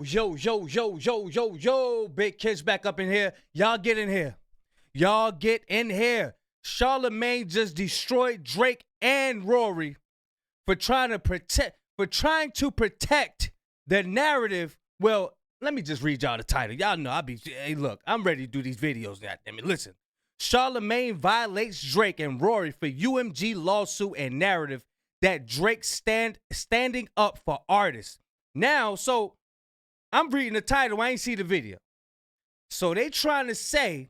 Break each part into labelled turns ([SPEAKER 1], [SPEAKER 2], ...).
[SPEAKER 1] Yo, big kids back up in here. Y'all get in here. Y'all get in here. Charlamagne just destroyed Drake and Rory for trying to protect the narrative. Well, let me just read y'all the title. Y'all know hey, look, I'm ready to do these videos. Goddammit. Listen. Charlamagne violates Drake and Rory for UMG lawsuit and narrative that Drake standing up for artists. Now, so I'm reading the title. I ain't see the video. So they trying to say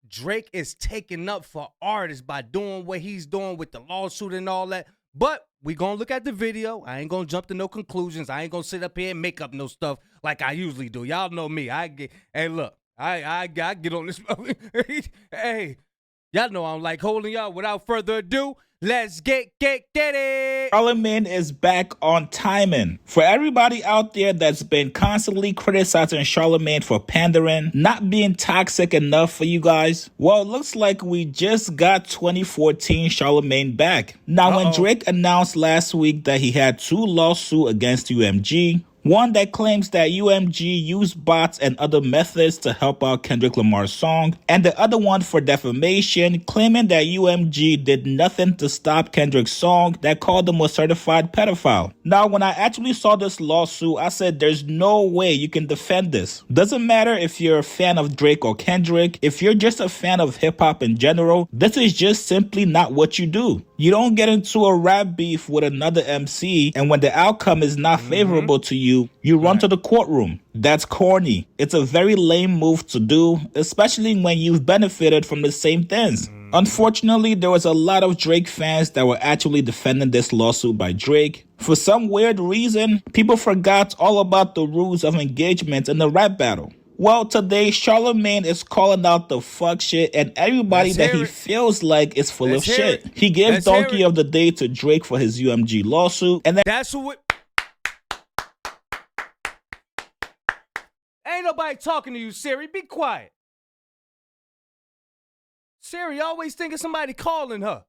[SPEAKER 1] Drake is taking up for artists by doing what he's doing with the lawsuit and all that. But we gonna look at the video. I ain't gonna jump to no conclusions. I ain't gonna sit up here and make up no stuff like I usually do. Y'all know me. Hey, look, I get on this. Hey, y'all know I'm like holding y'all. Without further ado, let's get it.
[SPEAKER 2] Charlamagne is back on timing. For everybody out there that's been constantly criticizing Charlamagne for pandering, not being toxic enough for you guys, well, it looks like we just got 2014 Charlamagne back. Now, when Drake announced last week that he had 2 lawsuits against UMG, one that claims that UMG used bots and other methods to help out Kendrick Lamar's song, and the other one for defamation, claiming that UMG did nothing to stop Kendrick's song that called him a certified pedophile. Now, when I actually saw this lawsuit, I said there's no way you can defend this. Doesn't matter if you're a fan of Drake or Kendrick, if you're just a fan of hip-hop in general, this is just simply not what you do. You don't get into a rap beef with another MC, and when the outcome is not favorable to you, you run to the courtroom. That's corny. It's a very lame move to do, especially when you've benefited from the same things. Unfortunately, there was a lot of Drake fans that were actually defending this lawsuit by Drake. For some weird reason, people forgot all about the rules of engagement in the rap battle. Well, today, Charlamagne is calling out the fuck shit and everybody that he feels like is full of shit. He gave Donkey of the Day to Drake for his UMG lawsuit, and then
[SPEAKER 1] that's what. Ain't nobody talking to you, Siri. Be quiet. Siri always thinking somebody calling her.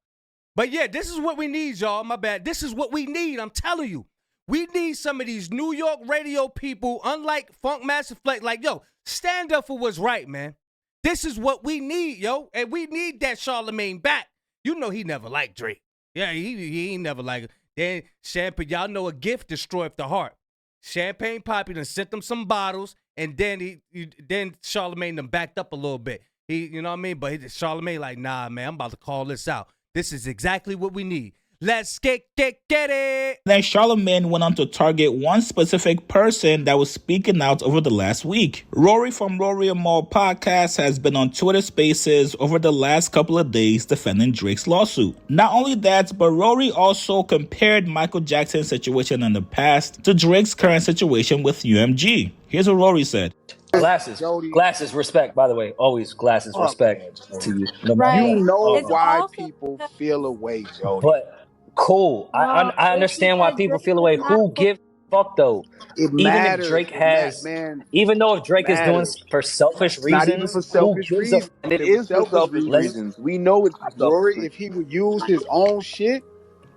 [SPEAKER 1] But yeah, this is what we need, y'all. My bad. This is what we need. I'm telling you. We need some of these New York radio people, unlike Funk Master Flex, like, yo, stand up for what's right, man. This is what we need, yo. And we need that Charlamagne back. You know he never liked Drake. Yeah, he ain't never liked it. Then Champagne, y'all know a gift destroyed the heart. Champagne Poppy done sent them some bottles, and then then Charlamagne them backed up a little bit. You know what I mean? But Charlamagne like, nah, man, I'm about to call this out. This is exactly what we need. Let's get it.
[SPEAKER 2] Then Charlamagne went on to target one specific person that was speaking out over the last week. Rory from Rory and Mal podcast has been on Twitter Spaces over the last couple of days defending Drake's lawsuit. Not only that, but Rory also compared Michael Jackson's situation in the past to Drake's current situation with UMG. Here's what Rory said.
[SPEAKER 3] Glasses, respect, by the way. Always glasses, respect to you. No
[SPEAKER 4] Right.
[SPEAKER 5] You know
[SPEAKER 4] It's
[SPEAKER 5] why
[SPEAKER 4] also
[SPEAKER 5] people feel away, Jody.
[SPEAKER 3] But cool.
[SPEAKER 4] No,
[SPEAKER 3] I understand why people feel away. Who gives a fuck though?
[SPEAKER 5] It
[SPEAKER 3] Even
[SPEAKER 5] matters.
[SPEAKER 3] if Drake has,
[SPEAKER 5] man,
[SPEAKER 3] even though if Drake is doing for selfish reasons,
[SPEAKER 5] not even for selfish
[SPEAKER 3] who gives
[SPEAKER 5] reasons.
[SPEAKER 3] a
[SPEAKER 6] And it is for selfish reasons. We know it's for selfish
[SPEAKER 5] Rory,
[SPEAKER 6] reasons.
[SPEAKER 5] if he would use his own shit,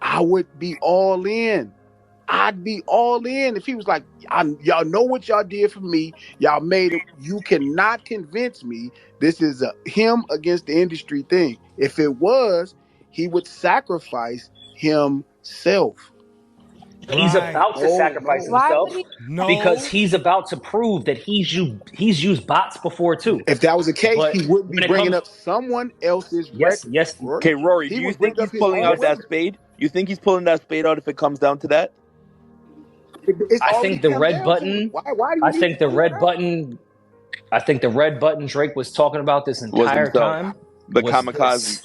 [SPEAKER 5] I would be all in. I'd be all in if he was like, y'all know what y'all did for me. Y'all made it. You cannot convince me this is a him against the industry thing. If it was, he would sacrifice himself.
[SPEAKER 3] He's about to sacrifice
[SPEAKER 4] Why
[SPEAKER 3] himself
[SPEAKER 4] would he?
[SPEAKER 3] because he's about to prove that he's used bots before too.
[SPEAKER 5] If that was the case,
[SPEAKER 3] But
[SPEAKER 5] he wouldn't be bringing up someone else's record.
[SPEAKER 3] Yes.
[SPEAKER 6] Okay, Rory, do you think he's pulling out that spade? You think he's pulling that spade out if it comes down to that?
[SPEAKER 3] I think the red button.
[SPEAKER 5] Why do you
[SPEAKER 3] I think the red button. I think the red button Drake was talking about this entire time.
[SPEAKER 6] The kamikaze.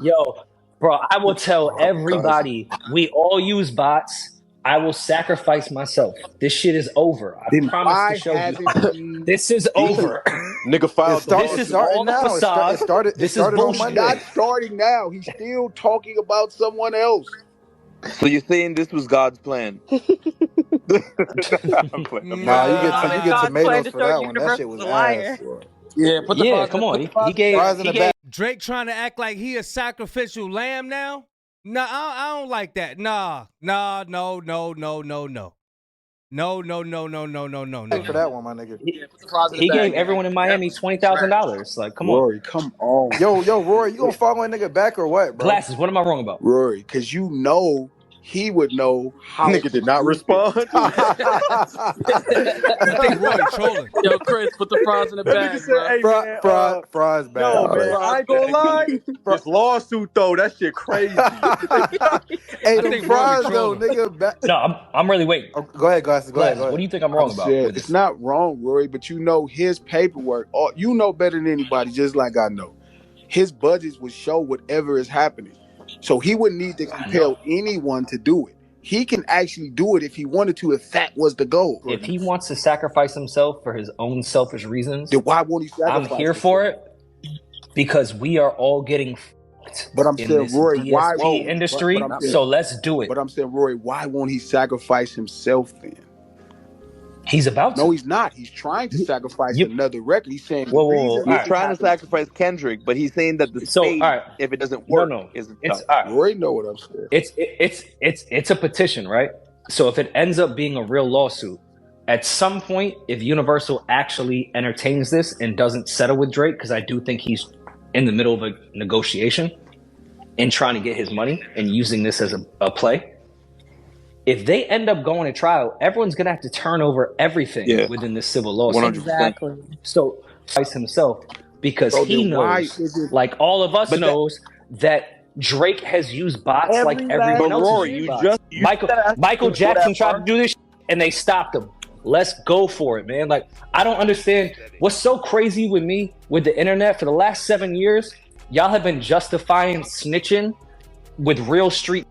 [SPEAKER 3] Yo, bro, I will tell everybody we all use bots. I will sacrifice myself. This shit is over. I promise to show you. This is over.
[SPEAKER 6] Nigga filed.
[SPEAKER 3] This is all a facade. This is bullshit.
[SPEAKER 5] Not starting now. He's still talking about someone else.
[SPEAKER 6] So you're saying this was God's plan?
[SPEAKER 7] Nah, you get tomatoes for that one. That shit was ass.
[SPEAKER 6] Yeah, put the
[SPEAKER 3] come on. He gave
[SPEAKER 1] Drake trying to act like he a sacrificial lamb now? Nah, I don't like that. Nah, no. No.
[SPEAKER 7] Thank for that one, my nigga.
[SPEAKER 3] He gave everyone in Miami $20,000. Like, come on.
[SPEAKER 5] Rory, come on.
[SPEAKER 7] Yo, Rory, you gonna follow a nigga back or what, bro?
[SPEAKER 3] Glasses, what am I wrong about?
[SPEAKER 5] Rory, because you know he would know how.
[SPEAKER 6] Nigga did not respond.
[SPEAKER 1] I think Roy trolling.
[SPEAKER 4] Yo, Chris, put the fries in the bag, bro.
[SPEAKER 7] Fries back.
[SPEAKER 6] Yo, man, I ain't gonna lie. This lawsuit though, that shit crazy.
[SPEAKER 7] Hey, the fries though, nigga. Back.
[SPEAKER 3] No, I'm really waiting.
[SPEAKER 7] Oh, go ahead, Glasses. Go ahead.
[SPEAKER 3] What do you think I'm wrong about?
[SPEAKER 5] It's not wrong, Rory, but you know his paperwork. You know better than anybody, just like I know. His budgets would show whatever is happening. So he wouldn't need to compel anyone to do it. He can actually do it if he wanted to, if that was the goal.
[SPEAKER 3] If he wants to sacrifice himself for his own selfish reasons,
[SPEAKER 5] then why won't he sacrifice
[SPEAKER 3] I'm here for it because we are all getting fucked.
[SPEAKER 5] But I'm saying, Rory, why
[SPEAKER 3] industry? So let's do it.
[SPEAKER 5] But I'm saying, Rory, why won't he sacrifice himself then?
[SPEAKER 3] He's about to.
[SPEAKER 5] No, he's not. He's trying to sacrifice another record. He's saying
[SPEAKER 6] he's trying to sacrifice Kendrick, but he's saying that the stage, if it doesn't work, is
[SPEAKER 3] it's
[SPEAKER 5] Rory know what I'm saying.
[SPEAKER 3] It's a petition, right? So if it ends up being a real lawsuit, at some point, if Universal actually entertains this and doesn't settle with Drake, because I do think he's in the middle of a negotiation and trying to get his money and using this as a play. If they end up going to trial, everyone's gonna have to turn over everything within this civil lawsuit.
[SPEAKER 6] 100%.
[SPEAKER 3] Exactly. So, Spice himself, because he knows, like all of us knows, that Drake has used bots like everyone else.
[SPEAKER 6] Rory,
[SPEAKER 3] Michael Jackson tried to do this, and they stopped him. Let's go for it, man. Like, I don't understand what's so crazy with me with the internet. For the last 7 years, y'all have been justifying snitching with real street.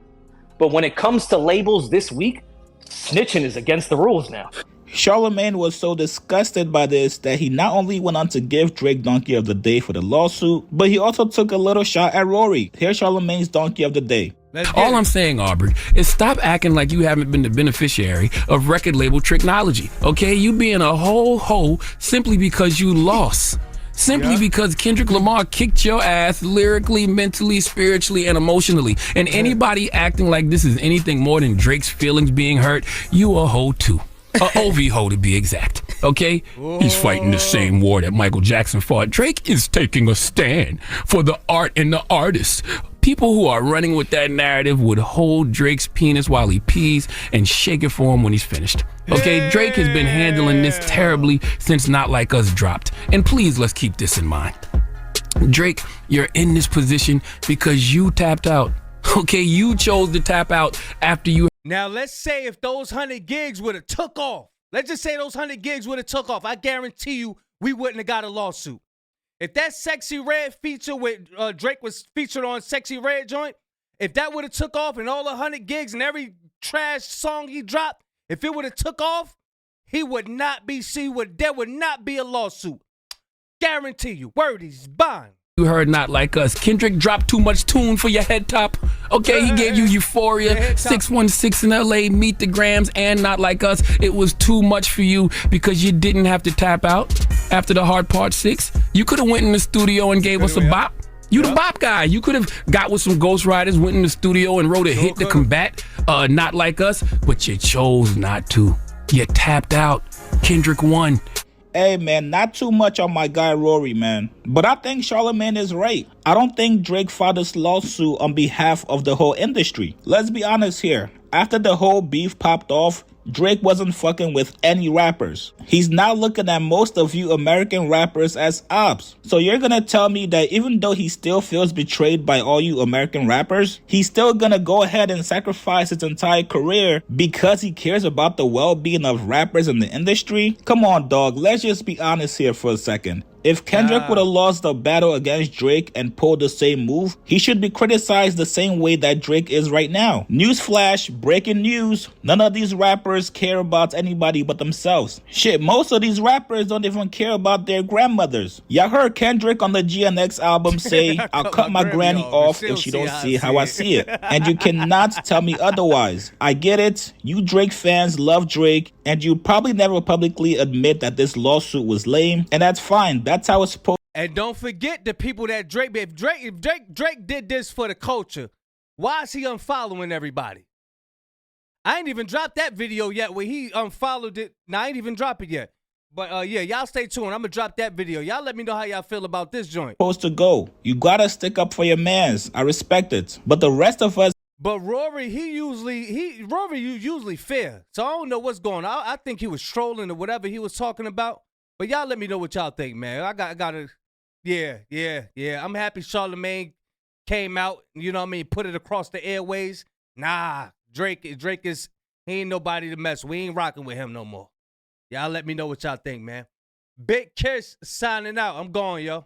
[SPEAKER 3] But when it comes to labels this week, snitching is against the rules now.
[SPEAKER 2] Charlamagne was so disgusted by this that he not only went on to give Drake Donkey of the Day for the lawsuit, but he also took a little shot at Rory. Here's Charlamagne's Donkey of the Day.
[SPEAKER 8] All I'm saying, Aubrey, is stop acting like you haven't been the beneficiary of record label technology, okay? You being a whole hoe simply because you lost. Simply because Kendrick Lamar kicked your ass lyrically, mentally, spiritually, and emotionally. And anybody acting like this is anything more than Drake's feelings being hurt, you a hoe too. A OV hoe to be exact, okay? He's fighting the same war that Michael Jackson fought. Drake is taking a stand for the art and the artist. People who are running with that narrative would hold Drake's penis while he pees and shake it for him when he's finished. Okay, Drake has been handling this terribly since Not Like Us dropped. And please, let's keep this in mind. Drake, you're in this position because you tapped out. Okay, you chose to tap out after you.
[SPEAKER 1] Now, let's say if those 100 gigs would have took off. Let's just say those 100 gigs would have took off. I guarantee you we wouldn't have got a lawsuit. If that Sexy Red feature with Drake was featured on Sexy Red joint, if that would have took off and all the 100 gigs and every trash song he dropped, if it would have took off, he would not be there would not be a lawsuit. Guarantee you. Word is bond.
[SPEAKER 8] You heard Not Like Us. Kendrick dropped too much tune for your head top. Okay, he gave you Euphoria, 616 in LA, Meet the Grams, and Not Like Us. It was too much for you because you didn't have to tap out after the Hard Part 6. You could have went in the studio and gave us a bop. You the bop guy. You could have got with some ghostwriters, went in the studio and wrote a hit to combat Not Like Us, but you chose not to. You tapped out. Kendrick won.
[SPEAKER 2] Hey man, not too much on my guy Rory, man. But I think Charlamagne is right. I don't think Drake filed this lawsuit on behalf of the whole industry. Let's be honest here. After the whole beef popped off, Drake wasn't fucking with any rappers. He's now looking at most of you American rappers as ops. So you're gonna tell me that even though he still feels betrayed by all you American rappers, he's still gonna go ahead and sacrifice his entire career because he cares about the well-being of rappers in the industry? Come on, dog. Let's just be honest here for a second. If Kendrick would have lost the battle against Drake and pulled the same move, he should be criticized the same way that Drake is right now. Newsflash, breaking news, none of these rappers care about anybody but themselves. Shit, most of these rappers don't even care about their grandmothers. Y'all heard Kendrick on the GNX album say, I'll cut my granny off if she don't see how I see it. And you cannot tell me otherwise. I get it, you Drake fans love Drake, and you probably never publicly admit that this lawsuit was lame, and that's fine. That's how it's supposed.
[SPEAKER 1] And don't forget the people that Drake. If Drake did this for the culture, why is he unfollowing everybody? I ain't even dropped that video yet where he unfollowed it. Nah, I ain't even drop it yet. But yeah, y'all stay tuned. I'm gonna drop that video. Y'all let me know how y'all feel about this joint.
[SPEAKER 2] Supposed to go. You gotta stick up for your mans. I respect it. But the rest of us.
[SPEAKER 1] But Rory, Rory usually fair. So I don't know what's going on. I think he was trolling or whatever he was talking about. But y'all let me know what y'all think, man. I gotta, yeah. I'm happy Charlamagne came out, you know what I mean, put it across the airways. Nah, Drake is, he ain't nobody to mess with. We ain't rocking with him no more. Y'all let me know what y'all think, man. Big Kiss signing out. I'm going, yo.